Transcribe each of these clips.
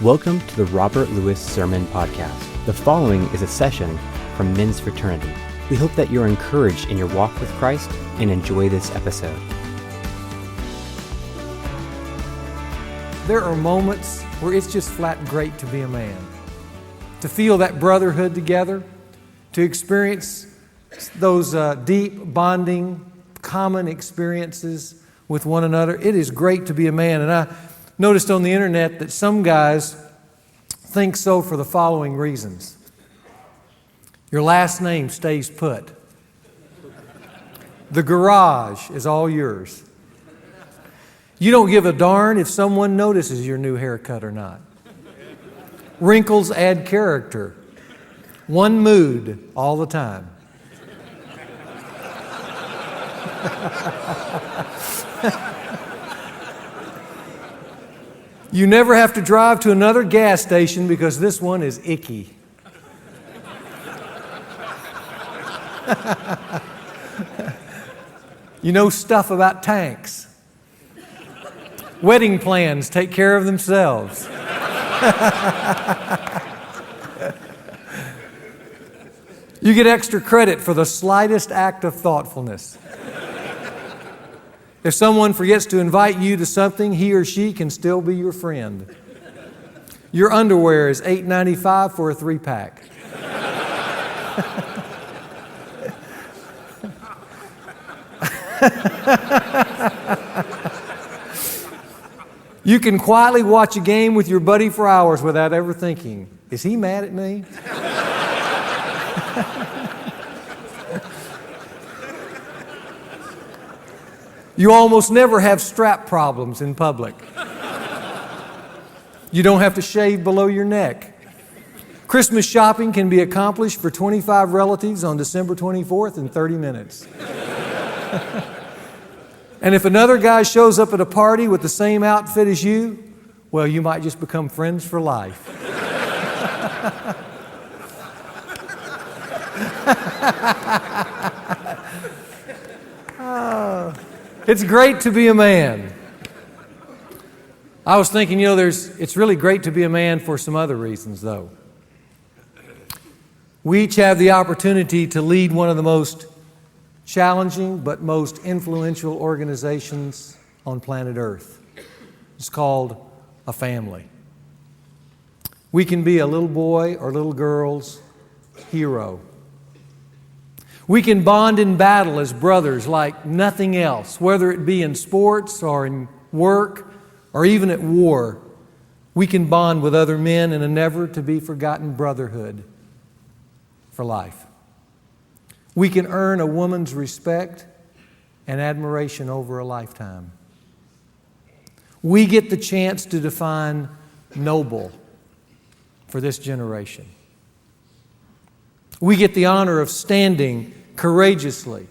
Welcome to the Robert Lewis Sermon Podcast. The following is a session from Men's Fraternity. We hope that you're encouraged in your walk with Christ and enjoy this episode. There are moments where it's just flat great to be a man. To feel that brotherhood together, to experience those deep bonding, common experiences with one another. It is great to be a man. And I noticed on the internet that some guys think so for the following reasons. Your last name stays put. The garage is all yours. You don't give a darn if someone notices your new haircut or not. Wrinkles add character. One mood all the time. You never have to drive to another gas station because this one is icky. You know stuff about tanks. Wedding plans take care of themselves. You get extra credit for the slightest act of thoughtfulness. If someone forgets to invite you to something, he or she can still be your friend. Your underwear is $8.95 for a 3-pack. You can quietly watch a game with your buddy for hours without ever thinking, is he mad at me? You almost never have strap problems in public. You don't have to shave below your neck. Christmas shopping can be accomplished for 25 relatives on December 24th in 30 minutes. And if another guy shows up at a party with the same outfit as you, well, you might just become friends for life. It's great to be a man. I was thinking, it's really great to be a man for some other reasons, though. We each have the opportunity to lead one of the most challenging but most influential organizations on planet Earth. It's called a family. We can be a little boy or little girl's hero. We can bond in battle as brothers like nothing else, whether it be in sports or in work or even at war. We can bond with other men in a never-to-be-forgotten brotherhood for life. We can earn a woman's respect and admiration over a lifetime. We get the chance to define noble for this generation. We get the honor of standing courageously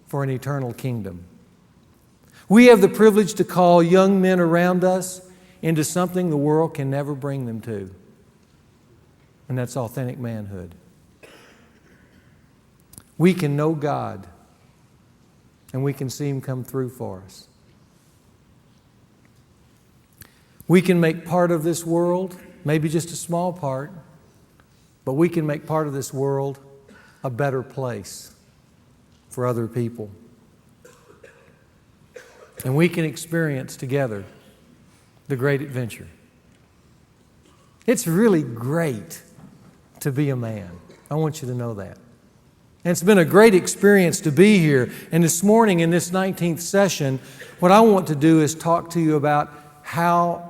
for an eternal kingdom. We have the privilege to call young men around us into something the world can never bring them to, and that's authentic manhood. We can know God, and we can see Him come through for us. We can make part of this world, maybe just a small part, but we can make part of this world a better place for other people. And we can experience together the great adventure. It's really great to be a man. I want you to know that. And it's been a great experience to be here. And this morning in this 19th session, what I want to do is talk to you about how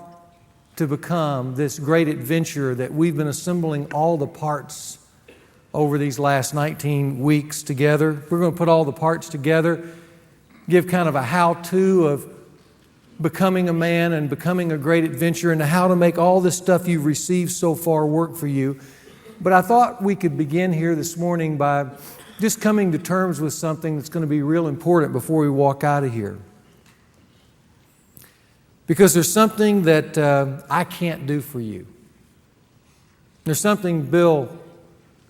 to become this great adventure that we've been assembling all the parts over these last 19 weeks together. We're going to put all the parts together, give kind of a how-to of becoming a man and becoming a great adventure and how to make all this stuff you've received so far work for you. But I thought we could begin here this morning by just coming to terms with something that's going to be real important before we walk out of here. Because there's something that I can't do for you. There's something Bill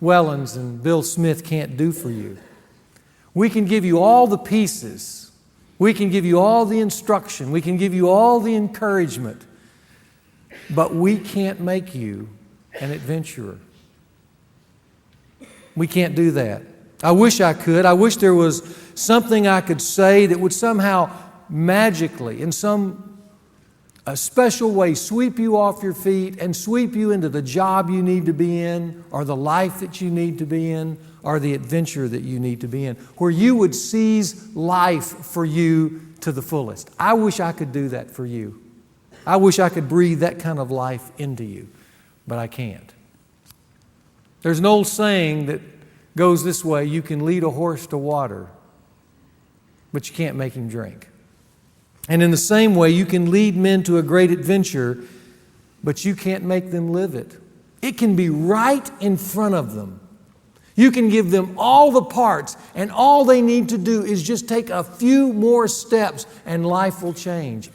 Wellens and Bill Smith can't do for you. We can give you all the pieces. We can give you all the instruction. We can give you all the encouragement. but we can't make you an adventurer. We can't do that. I wish I could. I wish there was something I could say that would somehow magically, in a special way, sweep you off your feet and sweep you into the job you need to be in, or the life that you need to be in, or the adventure that you need to be in, where you would seize life for you to the fullest. I wish I could do that for you. I wish I could breathe that kind of life into you, but I can't. There's an old saying that goes this way: you can lead a horse to water, but you can't make him drink. And in the same way, you can lead men to a great adventure, but you can't make them live it. It can be right in front of them. You can give them all the parts, and all they need to do is just take a few more steps, and life will change.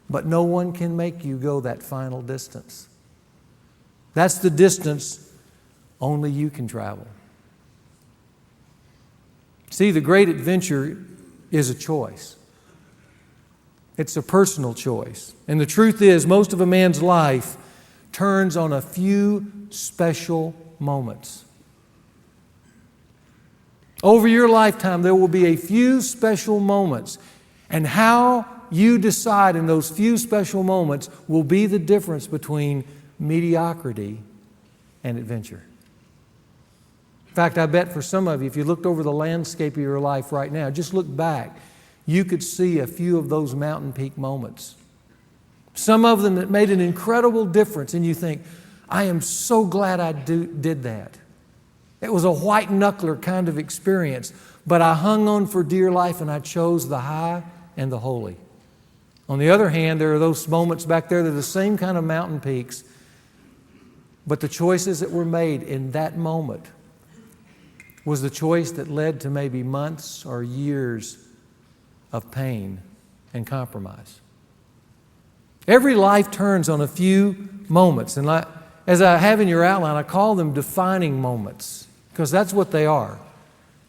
But no one can make you go that final distance. That's the distance only you can travel. See, the great adventure is a choice. It's a personal choice. And the truth is, most of a man's life turns on a few special moments. Over your lifetime, there will be a few special moments. And how you decide in those few special moments will be the difference between mediocrity and adventure. In fact, I bet for some of you, if you looked over the landscape of your life right now, just look back, you could see a few of those mountain peak moments. Some of them that made an incredible difference, and you think, I am so glad I did that. It was a white knuckler kind of experience, but I hung on for dear life and I chose the high and the holy. On the other hand, there are those moments back there that are the same kind of mountain peaks, but the choices that were made in that moment was the choice that led to maybe months or years of pain and compromise. Every life turns on a few moments, and as I have in your outline, I call them defining moments, because that's what they are.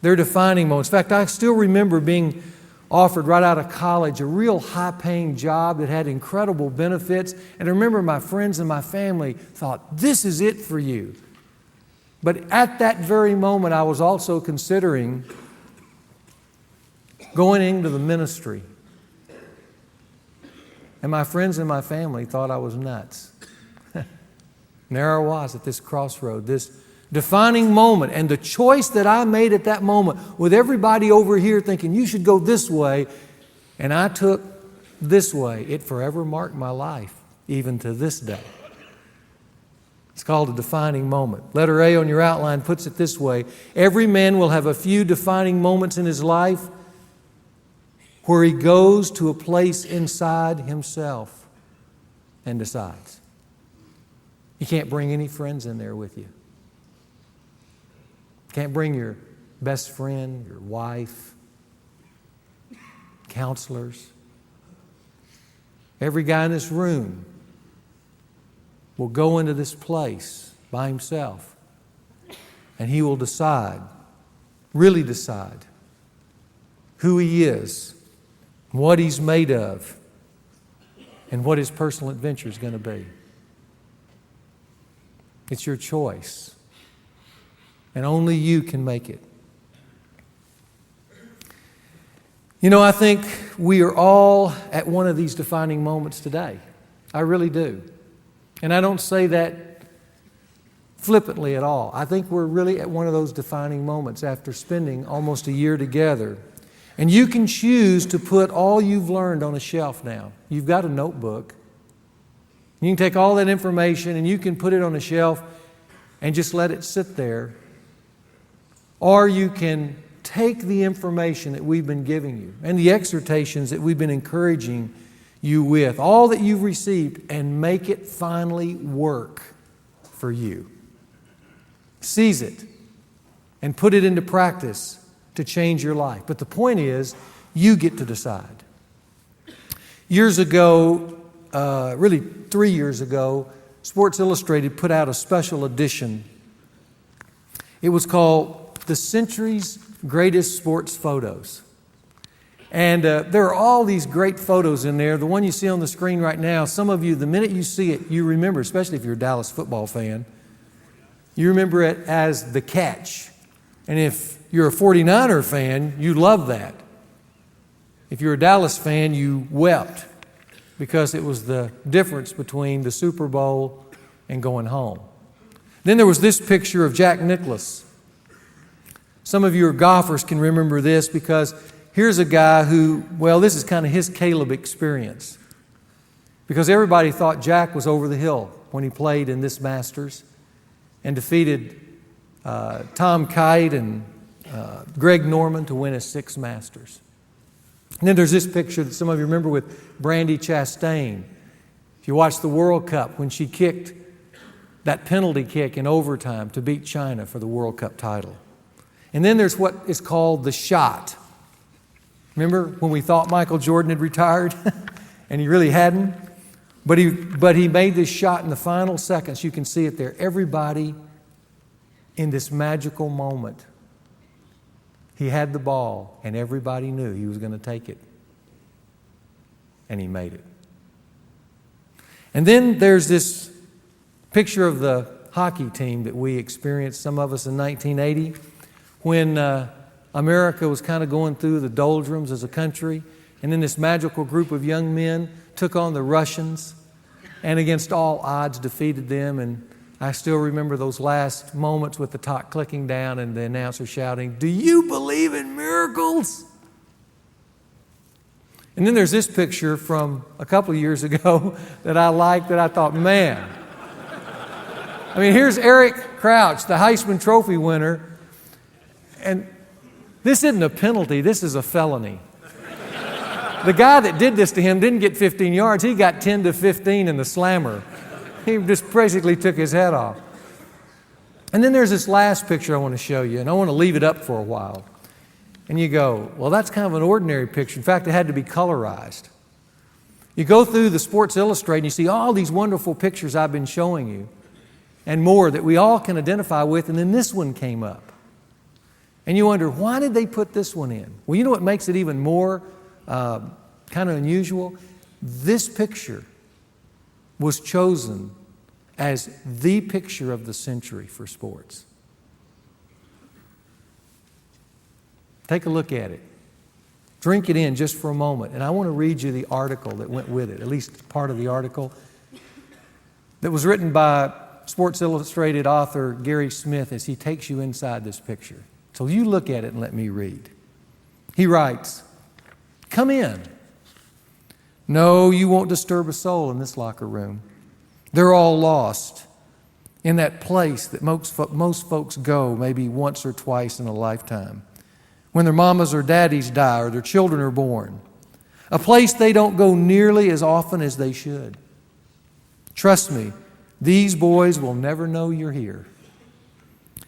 They're defining moments. In fact, I still remember being offered right out of college a real high-paying job that had incredible benefits, and I remember my friends and my family thought, this is it for you. But at that very moment, I was also considering going into the ministry. And my friends and my family thought I was nuts. And there I was at this crossroad, this defining moment. And the choice that I made at that moment, with everybody over here thinking, you should go this way, and I took this way, it forever marked my life, even to this day. It's called a defining moment. Letter A on your outline puts it this way: every man will have a few defining moments in his life where he goes to a place inside himself and decides. You can't bring any friends in there with you. Can't bring your best friend, your wife, counselors. Every guy in this room will go into this place by himself, and he will decide, really decide, who he is, what he's made of, and what his personal adventure is going to be. It's your choice, and only you can make it. You know, I think we are all at one of these defining moments today. I really do. And I don't say that flippantly at all. I think we're really at one of those defining moments after spending almost a year together. And you can choose to put all you've learned on a shelf now. You've got a notebook. You can take all that information and you can put it on a shelf and just let it sit there. Or you can take the information that we've been giving you and the exhortations that we've been encouraging you with, all that you've received, and make it finally work for you. Seize it and put it into practice to change your life. But the point is, you get to decide. Years ago, really 3 years ago, Sports Illustrated put out a special edition. It was called The Century's Greatest Sports Photos. And there are all these great photos in there. The one you see on the screen right now, some of you, the minute you see it, you remember, especially if you're a Dallas football fan, you remember it as the catch. And if you're a 49er fan, you love that. If you're a Dallas fan, you wept because it was the difference between the Super Bowl and going home. Then there was this picture of Jack Nicklaus. Some of you golfers can remember this because here's a guy who, well, this is kind of his Caleb experience. Because everybody thought Jack was over the hill when he played in this Masters and defeated Tom Kite and Greg Norman to win his 6th Masters. And then there's this picture that some of you remember with Brandi Chastain. If you watch the World Cup, when she kicked that penalty kick in overtime to beat China for the World Cup title. And then there's what is called the shot. Remember when we thought Michael Jordan had retired and he really hadn't? But he made this shot in the final seconds. You can see it there. Everybody in this magical moment. He had the ball and everybody knew he was going to take it. And he made it. And then there's this picture of the hockey team that we experienced, some of us in 1980, when America was kind of going through the doldrums as a country, and then this magical group of young men took on the Russians and against all odds defeated them. And I still remember those last moments with the talk clicking down and the announcer shouting, "Do you believe in miracles?" And then there's this picture from a couple of years ago that I liked, that I thought, man. I mean, here's Eric Crouch, the Heisman Trophy winner, and this isn't a penalty, this is a felony. The guy that did this to him didn't get 15 yards, he got 10 to 15 in the slammer. He just basically took his head off. And then there's this last picture I want to show you, and I want to leave it up for a while. And you go, well, that's kind of an ordinary picture. In fact, it had to be colorized. You go through the Sports Illustrated and you see all these wonderful pictures I've been showing you and more that we all can identify with, and then this one came up. And you wonder, why did they put this one in? Well, you know what makes it even more kind of unusual? This picture was chosen as the picture of the century for sports. Take a look at it. Drink it in just for a moment. And I want to read you the article that went with it, at least part of the article, that was written by Sports Illustrated author Gary Smith as he takes you inside this picture. So you look at it and let me read. He writes, "Come in. No, you won't disturb a soul in this locker room. They're all lost in that place that most folks go maybe once or twice in a lifetime, when their mamas or daddies die or their children are born. A place they don't go nearly as often as they should. Trust me, these boys will never know you're here."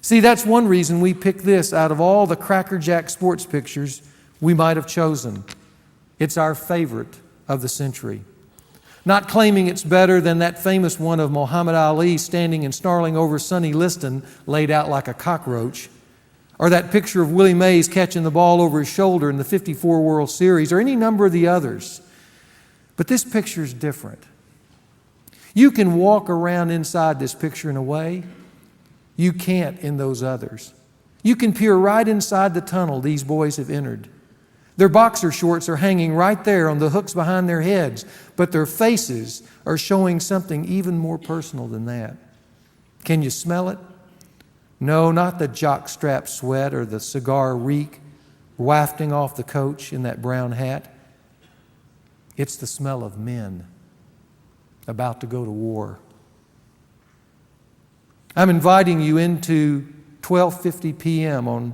See, that's one reason we picked this out of all the crackerjack sports pictures we might have chosen. It's our favorite of the century. Not claiming it's better than that famous one of Muhammad Ali standing and snarling over Sonny Liston laid out like a cockroach, or that picture of Willie Mays catching the ball over his shoulder in the '54 World Series, or any number of the others. But this picture is different. You can walk around inside this picture in a way you can't in those others. You can peer right inside the tunnel these boys have entered. Their boxer shorts are hanging right there on the hooks behind their heads, but their faces are showing something even more personal than that. Can you smell it? No, not the jockstrap sweat or the cigar reek wafting off the coach in that brown hat. It's the smell of men about to go to war. I'm inviting you into 12:50 p.m.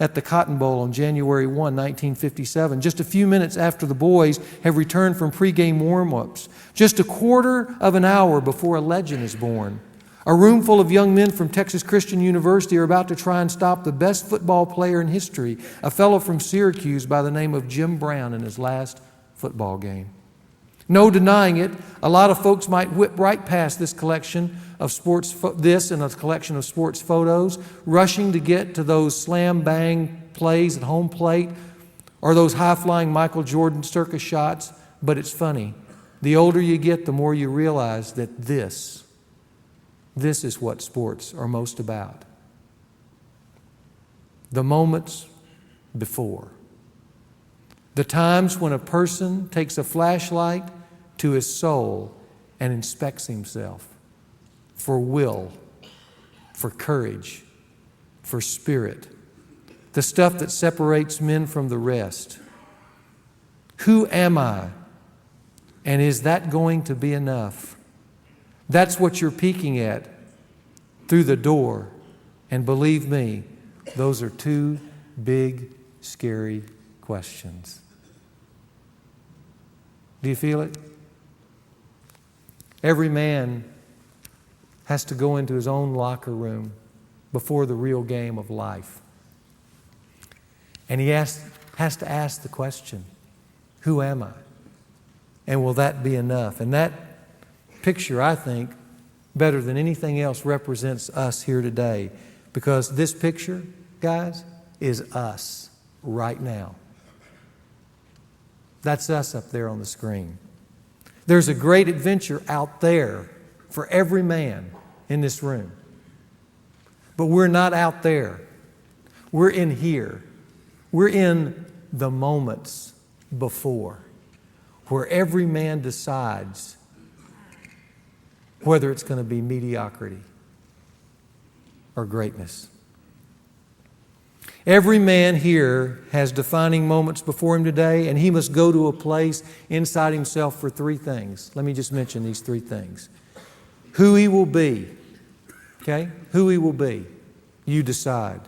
at the Cotton Bowl on January 1, 1957, just a few minutes after the boys have returned from pregame warm-ups, just a quarter of an hour before a legend is born. A room full of young men from Texas Christian University are about to try and stop the best football player in history, a fellow from Syracuse by the name of Jim Brown, in his last football game. No denying it, a lot of folks might whip right past this collection of and a collection of sports photos, rushing to get to those slam-bang plays at home plate or those high-flying Michael Jordan circus shots, but it's funny. The older you get, the more you realize that this is what sports are most about. The moments before. The times when a person takes a flashlight to his soul and inspects himself for will, for courage, for spirit. The stuff that separates men from the rest. Who am I? And is that going to be enough? That's what you're peeking at through the door. And believe me, those are two big, scary questions. Do you feel it? Every man has to go into his own locker room before the real game of life. And he has to ask the question, who am I? And will that be enough? And that picture, I think, better than anything else represents us here today. Because this picture, guys, is us right now. That's us up there on the screen. There's a great adventure out there for every man in this room. But we're not out there. We're in here. We're in the moments before, where every man decides whether it's going to be mediocrity or greatness. Every man here has defining moments before him today, and he must go to a place inside himself for three things. Let me just mention these three things. Who he will be. Okay? Who he will be. You decide.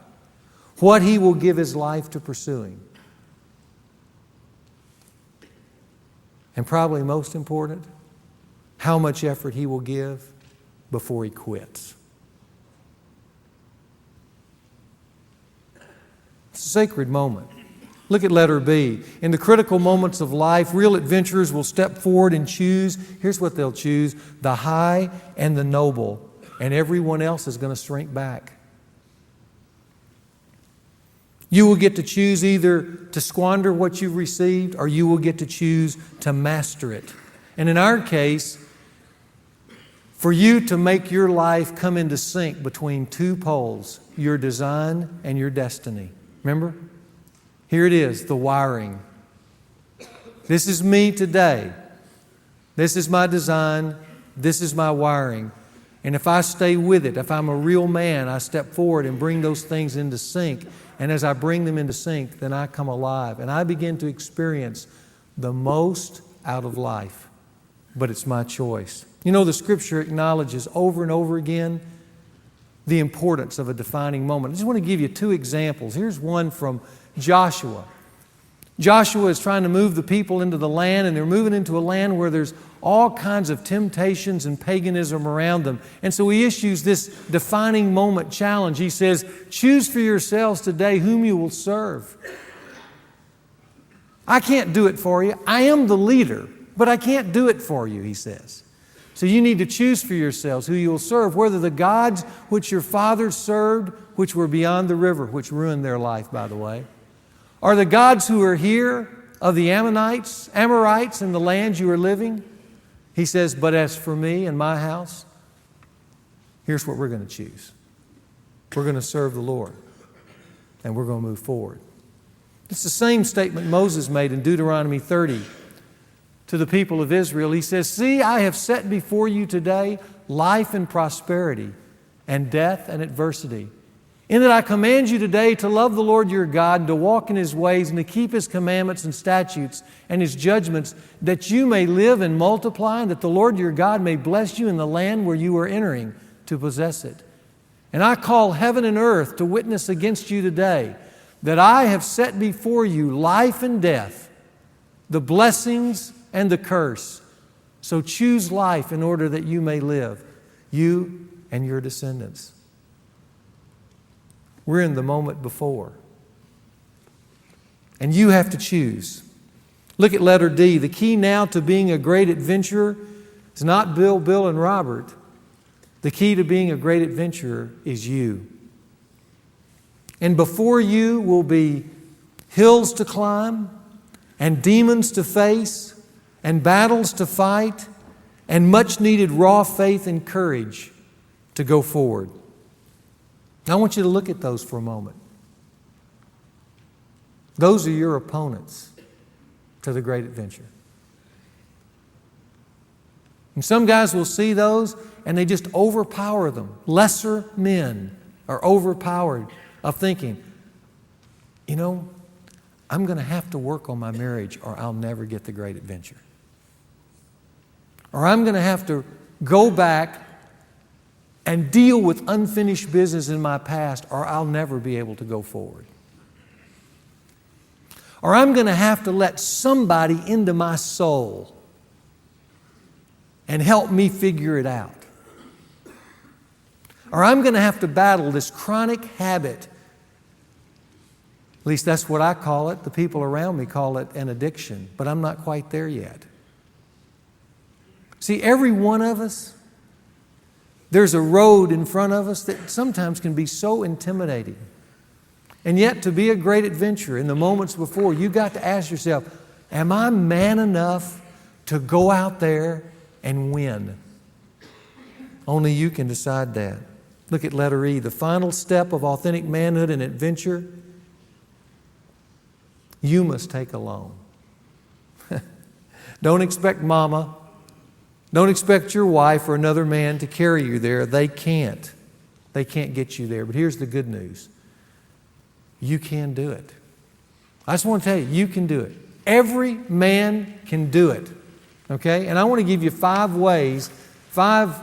What he will give his life to pursuing. And probably most important, how much effort he will give before he quits. It's a sacred moment. Look at letter B. In the critical moments of life, real adventurers will step forward and choose. Here's what they'll choose: the high and the noble. And everyone else is going to shrink back. You will get to choose either to squander what you've received, or you will get to choose to master it. And in our case, for you to make your life come into sync between two poles, your design and your destiny. Remember? Here it is, the wiring. This is me today. This is my design. This is my wiring. And if I stay with it, if I'm a real man, I step forward and bring those things into sync. And as I bring them into sync, then I come alive. And I begin to experience the most out of life. But it's my choice. You know, the Scripture acknowledges over and over again the importance of a defining moment. I just want to give you two examples. Here's one from Joshua. Joshua is trying to move the people into the land, and they're moving into a land where there's all kinds of temptations and paganism around them. And so he issues this defining moment challenge. He says, choose for yourselves today whom you will serve. I can't do it for you. I am the leader, but I can't do it for you, he says. So you need to choose for yourselves who you will serve, whether the gods which your fathers served, which were beyond the river, which ruined their life, by the way, or the gods who are here of the Amorites in the land you are living. He says, but as for me and my house, here's what we're going to choose. We're going to serve the Lord, and we're going to move forward. It's the same statement Moses made in Deuteronomy 30 to the people of Israel. He says, see, I have set before you today life and prosperity, and death and adversity. In that I command you today to love the Lord your God, and to walk in His ways, and to keep His commandments and statutes and His judgments, that you may live and multiply, and that the Lord your God may bless you in the land where you are entering to possess it. And I call heaven and earth to witness against you today that I have set before you life and death, the blessings and the curse. So choose life in order that you may live, you and your descendants. We're in the moment before. And you have to choose. Look at letter D. The key now to being a great adventurer is not Bill, and Robert. The key to being a great adventurer is you. And before you will be hills to climb, and demons to face, and battles to fight, and much needed raw faith and courage to go forward. I want you to look at those for a moment. Those are your opponents to the great adventure. And some guys will see those and they just overpower them. Lesser men are overpowered of thinking, you know, I'm going to have to work on my marriage or I'll never get the great adventure. Or I'm going to have to go back and deal with unfinished business in my past or I'll never be able to go forward. Or I'm going to have to let somebody into my soul and help me figure it out. Or I'm going to have to battle this chronic habit. At least that's what I call it. The people around me call it an addiction, but I'm not quite there yet. See, every one of us, there's a road in front of us that sometimes can be so intimidating. And yet, to be a great adventurer in the moments before, you've got to ask yourself, am I man enough to go out there and win? Only you can decide that. Look at letter E. The final step of authentic manhood and adventure, you must take alone. Don't expect mama. Don't expect your wife or another man to carry you there. They can't. They can't get you there. But here's the good news. You can do it. I just want to tell you, you can do it. Every man can do it. Okay? And I want to give you 5 ways, 5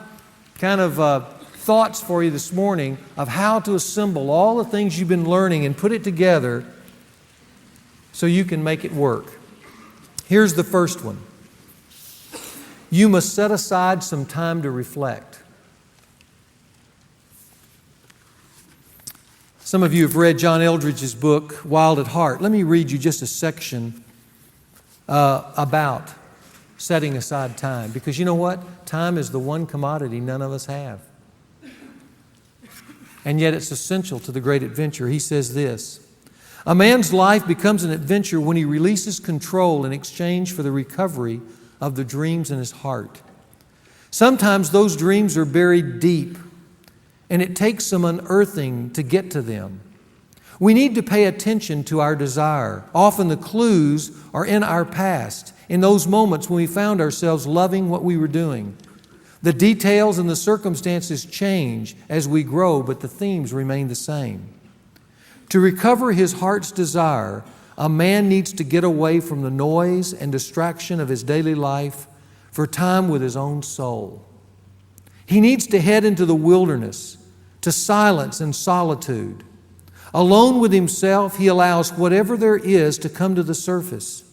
kind of thoughts for you this morning of how to assemble all the things you've been learning and put it together so you can make it work. Here's the first one. You must set aside some time to reflect. Some of you have read John Eldredge's book, Wild at Heart. Let me read you just a section about setting aside time. Because you know what? Time is the one commodity none of us have. And yet it's essential to the great adventure. He says this, a man's life becomes an adventure when he releases control in exchange for the recovery of the dreams in his heart. Sometimes those dreams are buried deep, and it takes some unearthing to get to them. We need to pay attention to our desire. Often the clues are in our past, in those moments when we found ourselves loving what we were doing. The details and the circumstances change as we grow, but the themes remain the same. To recover his heart's desire, a man needs to get away from the noise and distraction of his daily life for time with his own soul. He needs to head into the wilderness, to silence and solitude. Alone with himself, he allows whatever there is to come to the surface.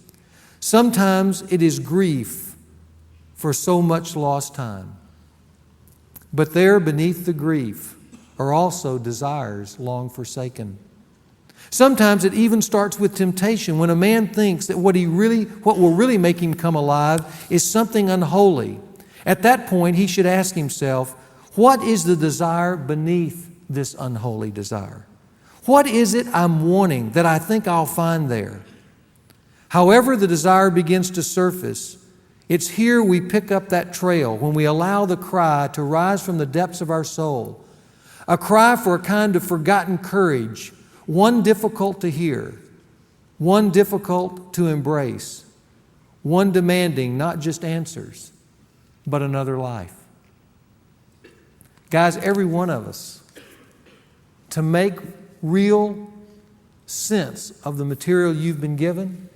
Sometimes it is grief for so much lost time. But there beneath the grief are also desires long forsaken. Sometimes it even starts with temptation when a man thinks that what will really make him come alive is something unholy. At that point, he should ask himself, what is the desire beneath this unholy desire? What is it I'm wanting that I think I'll find there? However the desire begins to surface, it's here we pick up that trail when we allow the cry to rise from the depths of our soul. A cry for a kind of forgotten courage, one difficult to hear, one difficult to embrace, one demanding not just answers, but another life. Guys, every one of us, to make real sense of the material you've been given,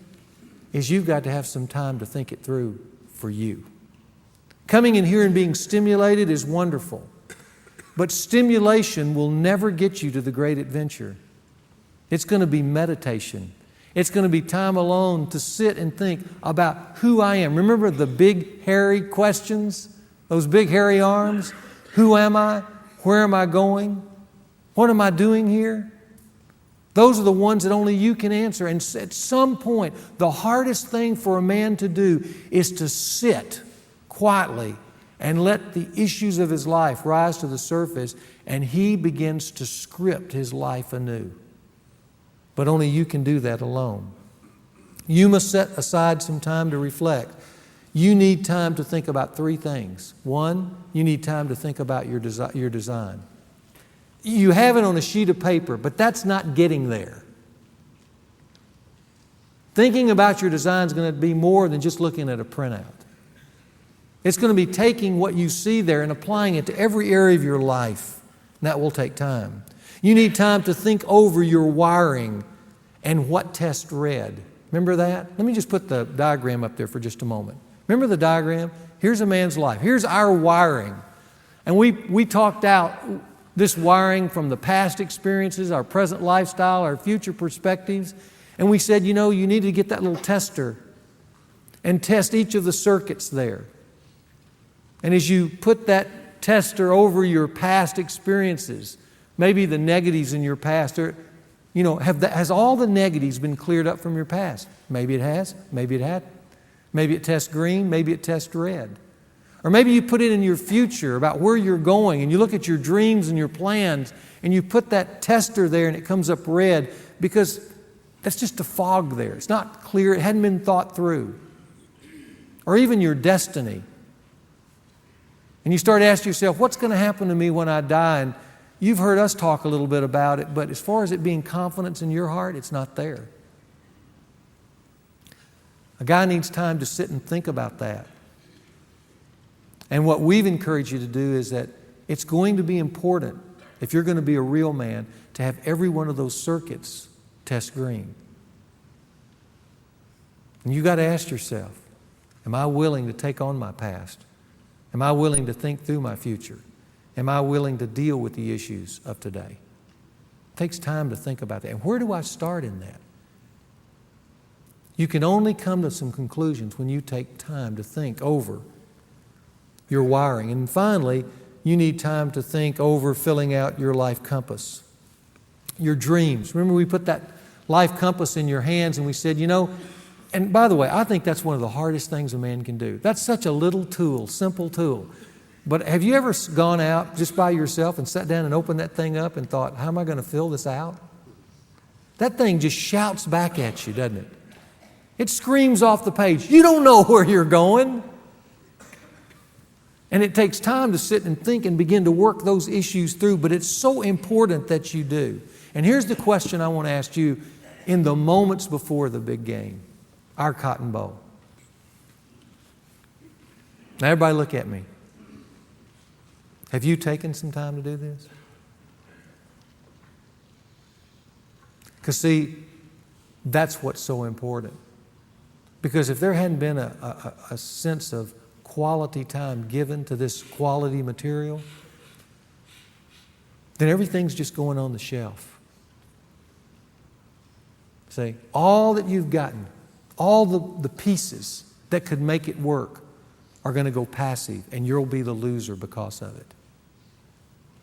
is you've got to have some time to think it through for you. Coming in here and being stimulated is wonderful, but stimulation will never get you to the great adventure. It's going to be meditation. It's going to be time alone to sit and think about who I am. Remember the big, hairy questions? Those big, hairy arms? Who am I? Where am I going? What am I doing here? Those are the ones that only you can answer. And at some point, the hardest thing for a man to do is to sit quietly and let the issues of his life rise to the surface, and he begins to script his life anew. but only you can do that alone. You must set aside some time to reflect. You need time to think about three things. One, you need time to think about your design. You have it on a sheet of paper, but that's not getting there. Thinking about your design is going to be more than just looking at a printout. It's going to be taking what you see there and applying it to every area of your life. And that will take time. You need time to think over your wiring and what test read. Remember that? Let me just put the diagram up there for just a moment. Remember the diagram? Here's a man's life. Here's our wiring. And we talked out this wiring from the past experiences, our present lifestyle, our future perspectives. And we said, you need to get that little tester and test each of the circuits there. And as you put that tester over your past experiences, maybe the negatives in your past, has all the negatives been cleared up from your past? Maybe it has, maybe it hadn't. Maybe it tests green, maybe it tests red. Or maybe you put it in your future about where you're going and you look at your dreams and your plans and you put that tester there and it comes up red because that's just a fog there. It's not clear, it hadn't been thought through. Or even your destiny. And you start asking yourself, what's going to happen to me when I die? And you've heard us talk a little bit about it, but as far as it being confidence in your heart, it's not there. A guy needs time to sit and think about that. And what we've encouraged you to do is that it's going to be important, if you're going to be a real man, to have every one of those circuits test green. And you got to ask yourself, am I willing to take on my past? Am I willing to think through my future? Am I willing to deal with the issues of today? It takes time to think about that. And where do I start in that? You can only come to some conclusions when you take time to think over your wiring. And finally, you need time to think over filling out your life compass, your dreams. Remember, we put that life compass in your hands and we said, and by the way, I think that's one of the hardest things a man can do. That's such a little tool, simple tool. But have you ever gone out just by yourself and sat down and opened that thing up and thought, how am I going to fill this out? That thing just shouts back at you, doesn't it? It screams off the page. You don't know where you're going. And it takes time to sit and think and begin to work those issues through, but it's so important that you do. And here's the question I want to ask you in the moments before the big game, our Cotton Bowl. Now everybody look at me. Have you taken some time to do this? Because see, that's what's so important. Because if there hadn't been a sense of quality time given to this quality material, then everything's just going on the shelf. See, all that you've gotten, all the pieces that could make it work are going to go passive, and you'll be the loser because of it.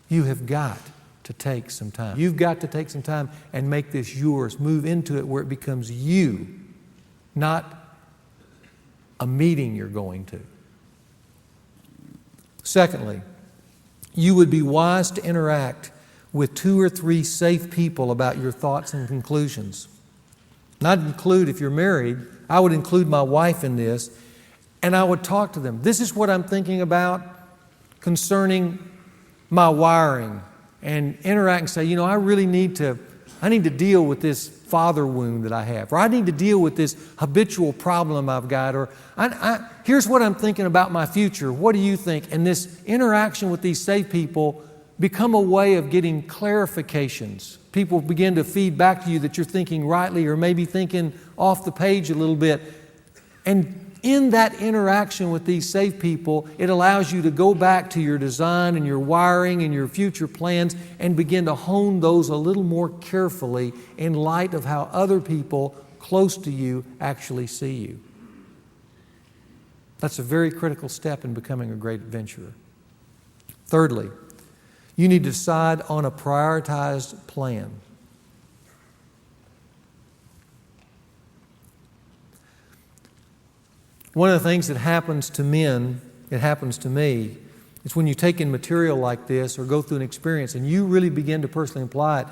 You have got to take some time. You've got to take some time and make this yours. Move into it where it becomes you, not a meeting you're going to. Secondly, you would be wise to interact with 2 or 3 safe people about your thoughts and conclusions. And I'd include, if you're married, I would include my wife in this, and I would talk to them. This is what I'm thinking about concerning my wiring, and interact and say, I really need to deal with this father wound that I have, or I need to deal with this habitual problem I've got, or here's what I'm thinking about my future. What do you think? And this interaction with these safe people become a way of getting clarifications. People begin to feed back to you that you're thinking rightly or maybe thinking off the page a little bit. And in that interaction with these safe people, it allows you to go back to your design and your wiring and your future plans and begin to hone those a little more carefully in light of how other people close to you actually see you. That's a very critical step in becoming a great adventurer. Thirdly, you need to decide on a prioritized plan. One of the things that happens to men, it happens to me, is when you take in material like this or go through an experience and you really begin to personally apply it,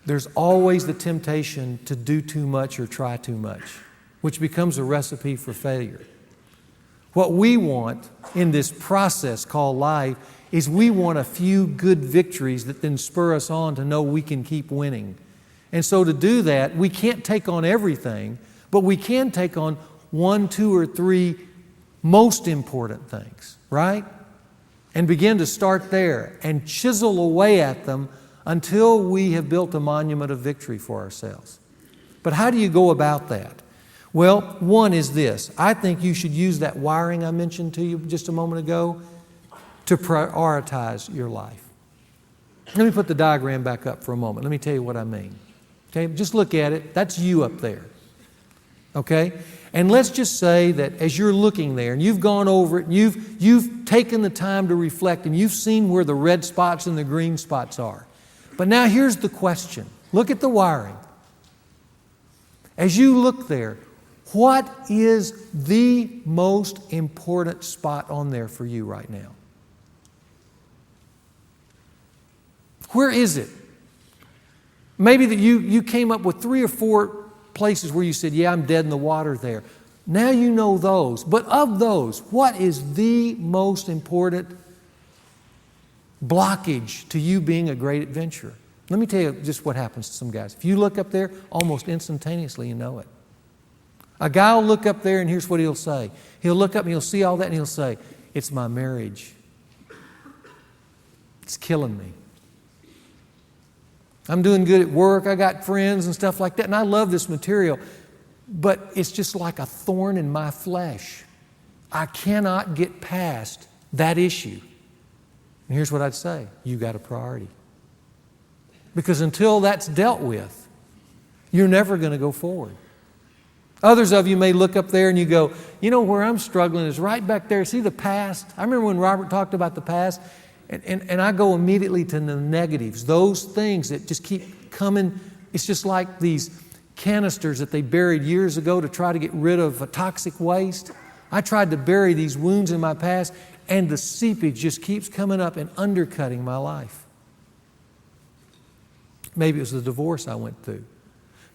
there's always the temptation to do too much or try too much, which becomes a recipe for failure. What we want in this process called life is we want a few good victories that then spur us on to know we can keep winning. And so to do that, we can't take on everything, but we can take on 1, 2, or 3 most important things, right? And begin to start there and chisel away at them until we have built a monument of victory for ourselves. But how do you go about that? Well, one is this. I think you should use that wiring I mentioned to you just a moment ago to prioritize your life. Let me put the diagram back up for a moment. Let me tell you what I mean. Okay, just look at it. That's you up there. Okay? And let's just say that as you're looking there and you've gone over it and you've taken the time to reflect and you've seen where the red spots and the green spots are. But now here's the question. Look at the wiring. As you look there, what is the most important spot on there for you right now? Where is it? Maybe that you came up with 3 or 4 places where you said, yeah, I'm dead in the water there. Now you know those. But of those, what is the most important blockage to you being a great adventurer? Let me tell you just what happens to some guys. If you look up there, almost instantaneously you know it. A guy will look up there and here's what he'll say. He'll look up and he'll see all that and he'll say, it's my marriage. It's killing me. I'm doing good at work. I got friends and stuff like that. And I love this material. But it's just like a thorn in my flesh. I cannot get past that issue. And here's what I'd say. You got a priority. Because until that's dealt with, you're never going to go forward. Others of you may look up there and you go, you know where I'm struggling is right back there. See the past? I remember when Robert talked about the past. And I go immediately to the negatives, those things that just keep coming. It's just like these canisters that they buried years ago to try to get rid of a toxic waste. I tried to bury these wounds in my past, and the seepage just keeps coming up and undercutting my life. Maybe it was the divorce I went through.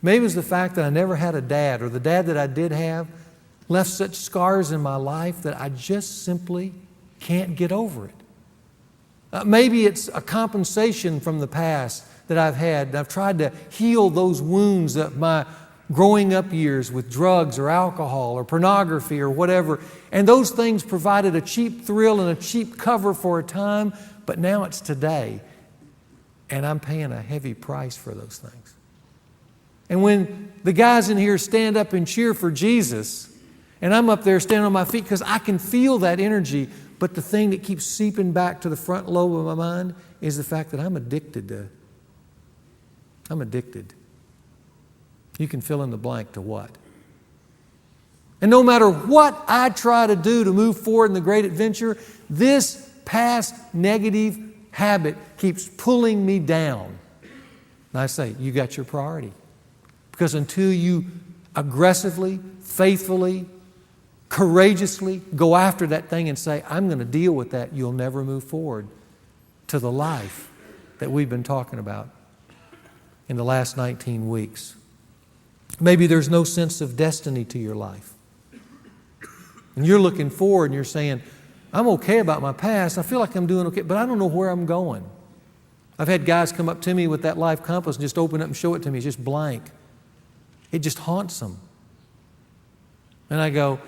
Maybe it was the fact that I never had a dad, or the dad that I did have left such scars in my life that I just simply can't get over it. Maybe it's a compensation from the past that I've had. I've tried to heal those wounds of my growing up years with drugs or alcohol or pornography or whatever. And those things provided a cheap thrill and a cheap cover for a time, but now it's today. And I'm paying a heavy price for those things. And when the guys in here stand up and cheer for Jesus, and I'm up there standing on my feet because I can feel that energy, but the thing that keeps seeping back to the front lobe of my mind is the fact that I'm addicted. You can fill in the blank to what? And no matter what I try to do to move forward in the great adventure, this past negative habit keeps pulling me down. And I say, you got your priority. Because until you aggressively, faithfully, courageously go after that thing and say, I'm going to deal with that, you'll never move forward to the life that we've been talking about in the last 19 weeks. Maybe there's no sense of destiny to your life. And you're looking forward and you're saying, I'm okay about my past. I feel like I'm doing okay, but I don't know where I'm going. I've had guys come up to me with that life compass and just open it up and show it to me. It's just blank. It just haunts them. And I go,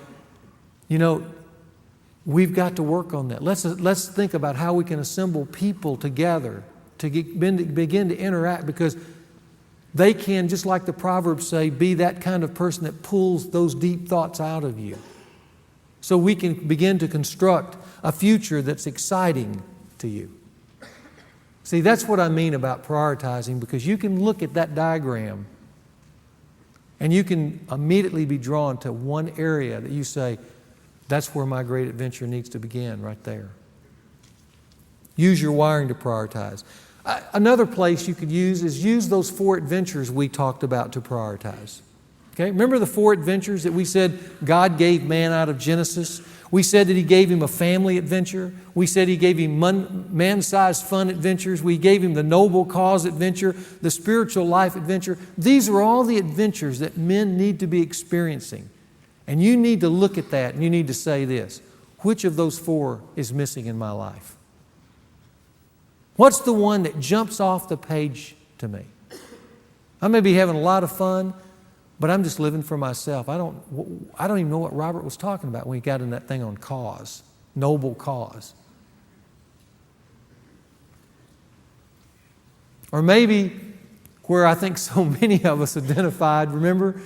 you know, we've got to work on that. Let's think about how we can assemble people together to begin to interact, because they can, just like the Proverbs say, be that kind of person that pulls those deep thoughts out of you. So we can begin to construct a future that's exciting to you. See, that's what I mean about prioritizing, because you can look at that diagram and you can immediately be drawn to one area that you say, that's where my great adventure needs to begin, right there. Use your wiring to prioritize. Another place you could use those 4 adventures we talked about to prioritize. Okay, remember the 4 adventures that we said God gave man out of Genesis? We said that He gave him a family adventure. We said He gave him man-sized fun adventures. We gave him the noble cause adventure, the spiritual life adventure. These are all the adventures that men need to be experiencing. And you need to look at that and you need to say this: which of those four is missing in my life? What's the one that jumps off the page to me? I may be having a lot of fun, but I'm just living for myself. I don't even know what Robert was talking about when he got in that thing on cause, noble cause. Or maybe where I think so many of us identified, remember,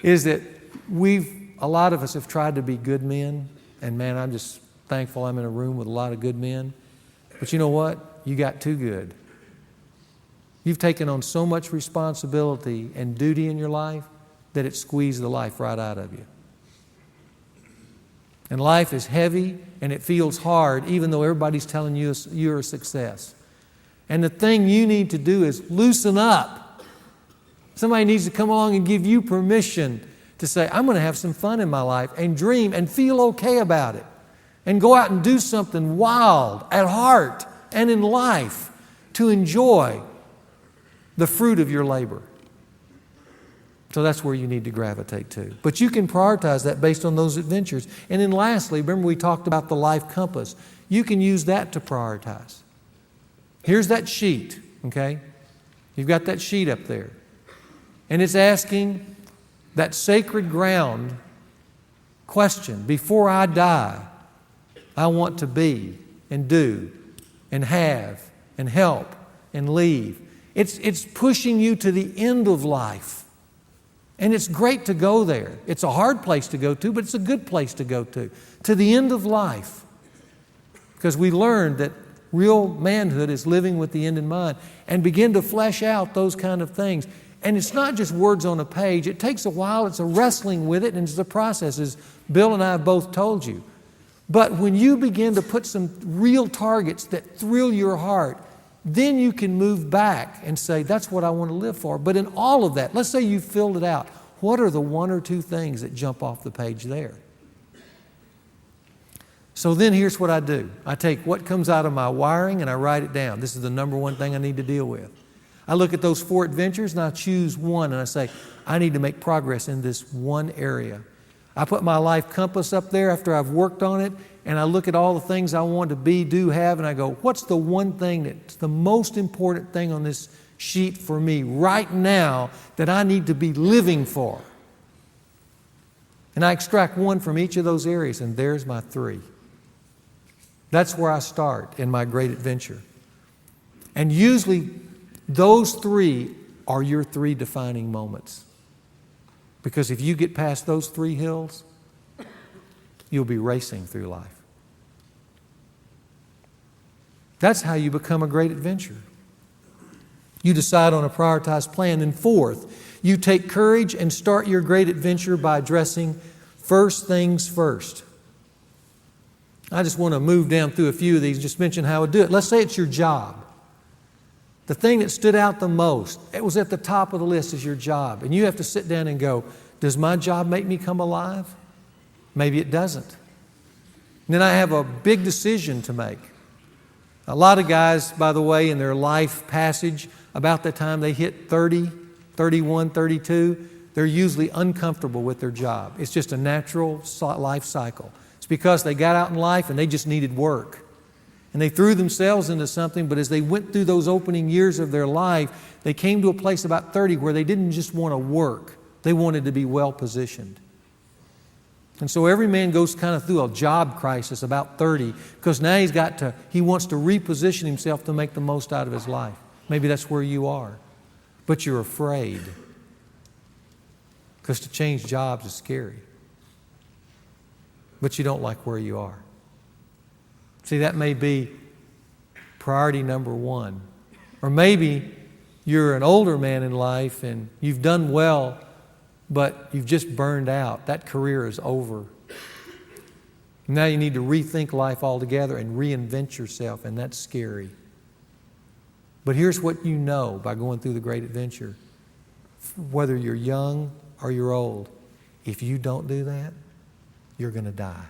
is that a lot of us have tried to be good men, and man, I'm just thankful I'm in a room with a lot of good men. But you know what? You got too good. You've taken on so much responsibility and duty in your life that it squeezed the life right out of you. And life is heavy and it feels hard, even though everybody's telling you you're a success. And the thing you need to do is loosen up. Somebody needs to come along and give you permission to say, I'm going to have some fun in my life and dream and feel okay about it. And go out and do something wild at heart and in life to enjoy the fruit of your labor. So that's where you need to gravitate to. But you can prioritize that based on those adventures. And then lastly, remember we talked about the life compass. You can use that to prioritize. Here's that sheet, okay? You've got that sheet up there. And it's asking that sacred ground question: before I die, I want to be and do and have and help and leave. It's pushing you to the end of life. And it's great to go there. It's a hard place to go to, but it's a good place to go to the end of life. Because we learned that real manhood is living with the end in mind, and begin to flesh out those kind of things. And it's not just words on a page. It takes a while. It's a wrestling with it, and it's a process, as Bill and I have both told you. But when you begin to put some real targets that thrill your heart, then you can move back and say, that's what I want to live for. But in all of that, let's say you filled it out. What are the one or two things that jump off the page there? So then here's what I do. I take what comes out of my wiring and I write it down. This is the number one thing I need to deal with. I look at those 4 adventures and I choose one and I say, I need to make progress in this one area. I put my life compass up there after I've worked on it, and I look at all the things I want to be, do, have, and I go, what's the one thing that's the most important thing on this sheet for me right now that I need to be living for? And I extract one from each of those areas, and there's my 3. That's where I start in my great adventure. And usually those 3 are your 3 defining moments. Because if you get past those 3 hills, you'll be racing through life. That's how you become a great adventurer. You decide on a prioritized plan. And 4th, you take courage and start your great adventure by addressing first things first. I just want to move down through a few of these, just mention how I do it. Let's say it's your job. The thing that stood out the most, it was at the top of the list, is your job. And you have to sit down and go, does my job make me come alive? Maybe it doesn't. And then I have a big decision to make. A lot of guys, by the way, in their life passage, about the time they hit 30, 31, 32, they're usually uncomfortable with their job. It's just a natural life cycle. It's because they got out in life and they just needed work. And they threw themselves into something, but as they went through those opening years of their life, they came to a place about 30 where they didn't just want to work. They wanted to be well positioned. And so every man goes kind of through a job crisis about 30, because now he wants to reposition himself to make the most out of his life. Maybe that's where you are. But you're afraid, because to change jobs is scary. But you don't like where you are. See, that may be priority number 1. Or maybe you're an older man in life and you've done well, but you've just burned out. That career is over. Now you need to rethink life altogether and reinvent yourself, and that's scary. But here's what you know by going through the great adventure. Whether you're young or you're old, if you don't do that, you're going to die.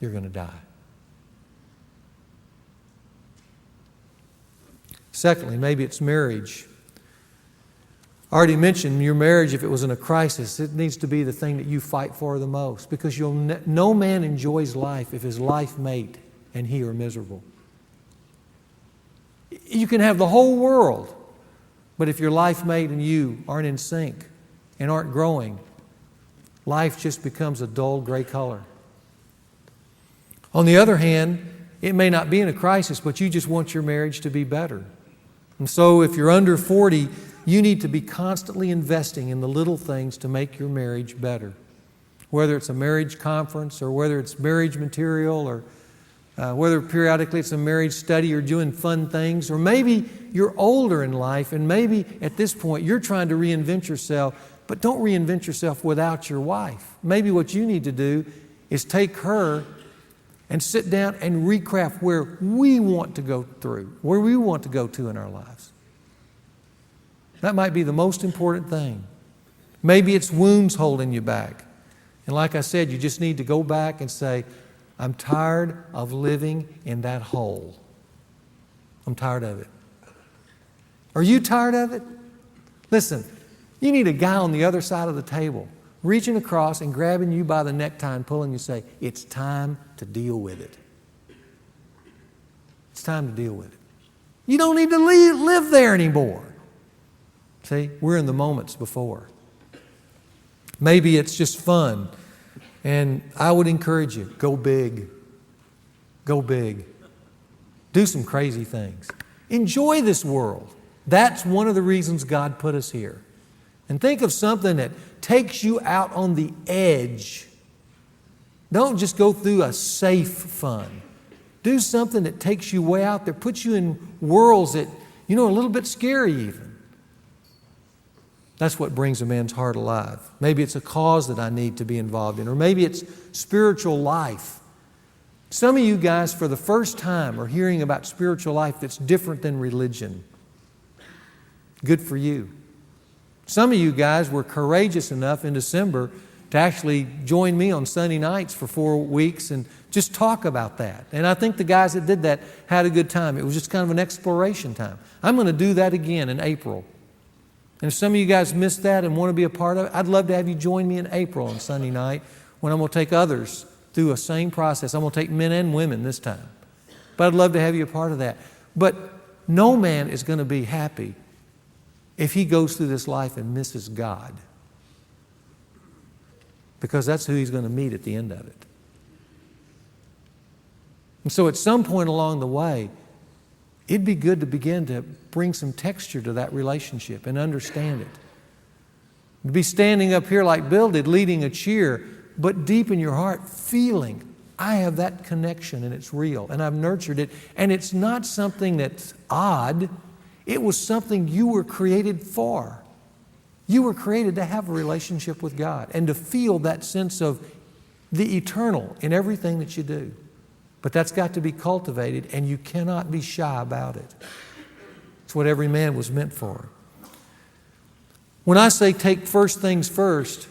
you're going to die. Secondly, maybe it's marriage. I already mentioned your marriage, if it was in a crisis, it needs to be the thing that you fight for the most, because no man enjoys life if his life mate and he are miserable. You can have the whole world, but if your life mate and you aren't in sync and aren't growing, life just becomes a dull gray color. On the other hand, it may not be in a crisis, but you just want your marriage to be better. And so if you're under 40, you need to be constantly investing in the little things to make your marriage better. Whether it's a marriage conference or whether it's marriage material or whether periodically it's a marriage study or doing fun things, or maybe you're older in life and maybe at this point you're trying to reinvent yourself, but don't reinvent yourself without your wife. Maybe what you need to do is take her and sit down and recraft where we want to go through, where we want to go to in our lives. That might be the most important thing. Maybe it's wounds holding you back. And like I said, you just need to go back and say, I'm tired of living in that hole. I'm tired of it. Are you tired of it? Listen, you need a guy on the other side of the table reaching across and grabbing you by the necktie and pulling you, say, it's time to deal with it. It's time to deal with it. You don't need to live there anymore. See, we're in the moments before. Maybe it's just fun. And I would encourage you, go big. Go big. Do some crazy things. Enjoy this world. That's one of the reasons God put us here. And think of something that takes you out on the edge. Don't just go through a safe fun. Do something that takes you way out there, puts you in worlds that, are a little bit scary even. That's what brings a man's heart alive. Maybe it's a cause that I need to be involved in, or maybe it's spiritual life. Some of you guys, for the first time, are hearing about spiritual life that's different than religion. Good for you. Some of you guys were courageous enough in December to actually join me on Sunday nights for 4 weeks and just talk about that. And I think the guys that did that had a good time. It was just kind of an exploration time. I'm going to do that again in April. And if some of you guys missed that and want to be a part of it, I'd love to have you join me in April on Sunday night when I'm going to take others through a same process. I'm going to take men and women this time. But I'd love to have you a part of that. But no man is going to be happy if he goes through this life and misses God, because that's who he's going to meet at the end of it. And so at some point along the way, it'd be good to begin to bring some texture to that relationship and understand it. To be standing up here like Bill did, leading a cheer, but deep in your heart feeling, I have that connection and it's real and I've nurtured it, and it's not something that's odd. It was something you were created for. You were created to have a relationship with God and to feel that sense of the eternal in everything that you do. But that's got to be cultivated, and you cannot be shy about it. It's what every man was meant for. When I say take first things first,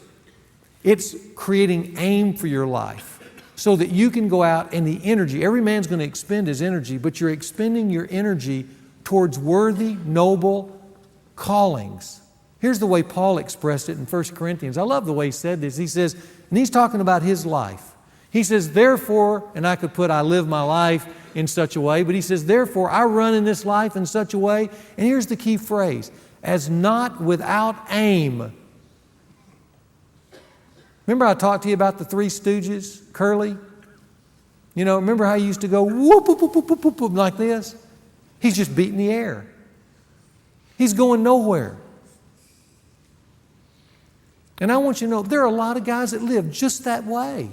it's creating aim for your life so that you can go out and the energy, every man's going to expend his energy, but you're expending your energy towards worthy, noble callings. Here's the way Paul expressed it in 1 Corinthians. I love the way he said this. He says, and he's talking about his life. He says, therefore, and I could put, I live my life in such a way, but he says, therefore, I run in this life in such a way, and here's the key phrase, as not without aim. Remember I talked to you about the Three Stooges, Curly? Remember how he used to go whoop, whoop, whoop, whoop, whoop, whoop, like this? He's just beating the air. He's going nowhere. And I want you to know, there are a lot of guys that live just that way,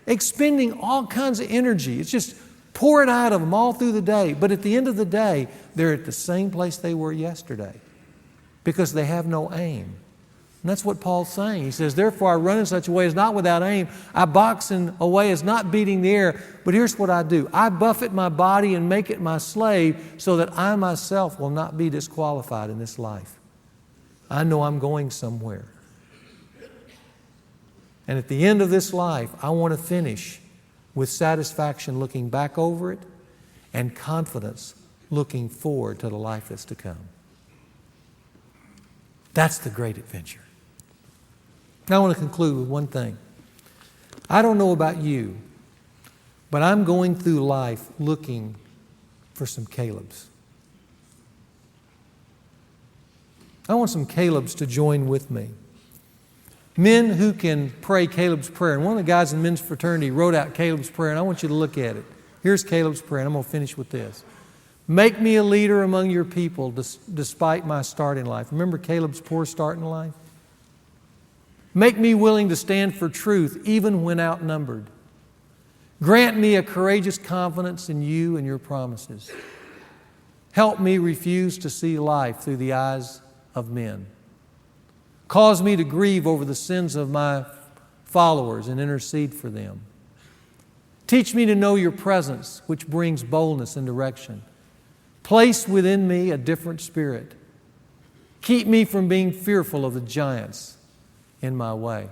expending all kinds of energy. It's just pouring out of them all through the day. But at the end of the day, they're at the same place they were yesterday because they have no aim. And that's what Paul's saying. He says, therefore I run in such a way as not without aim. I box in a way as not beating the air. But here's what I do. I buffet my body and make it my slave so that I myself will not be disqualified in this life. I know I'm going somewhere. And at the end of this life, I want to finish with satisfaction looking back over it and confidence looking forward to the life that's to come. That's the great adventure. Now I want to conclude with one thing. I don't know about you, but I'm going through life looking for some Calebs. I want some Calebs to join with me. Men who can pray Caleb's prayer. And one of the guys in men's fraternity wrote out Caleb's prayer, and I want you to look at it. Here's Caleb's prayer, and I'm going to finish with this. Make me a leader among your people despite my start in life. Remember Caleb's poor start in life? Make me willing to stand for truth even when outnumbered. Grant me a courageous confidence in you and your promises. Help me refuse to see life through the eyes of men. Cause me to grieve over the sins of my followers and intercede for them. Teach me to know your presence, which brings boldness and direction. Place within me a different spirit. Keep me from being fearful of the giants in my way.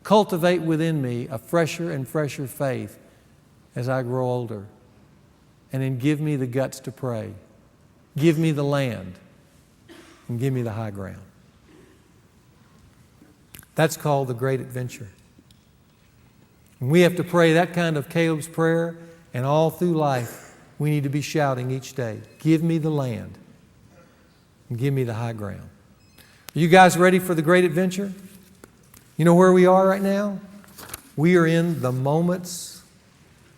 Cultivate within me a fresher and fresher faith as I grow older. And then give me the guts to pray. Give me the land and give me the high ground. That's called the great adventure. And we have to pray that kind of Caleb's prayer, and all through life we need to be shouting each day, give me the land and give me the high ground. Are you guys ready for the great adventure? You know where we are right now? We are in the moments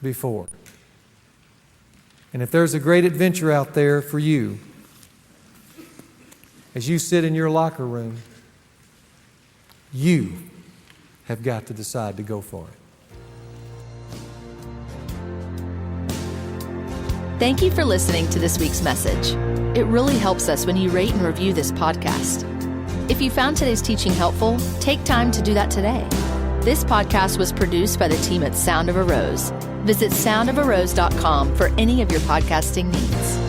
before. And if there's a great adventure out there for you, as you sit in your locker room, you have got to decide to go for it. Thank you for listening to this week's message. It really helps us when you rate and review this podcast. If you found today's teaching helpful, take time to do that today. This podcast was produced by the team at Sound of a Rose. Visit soundofarose.com for any of your podcasting needs.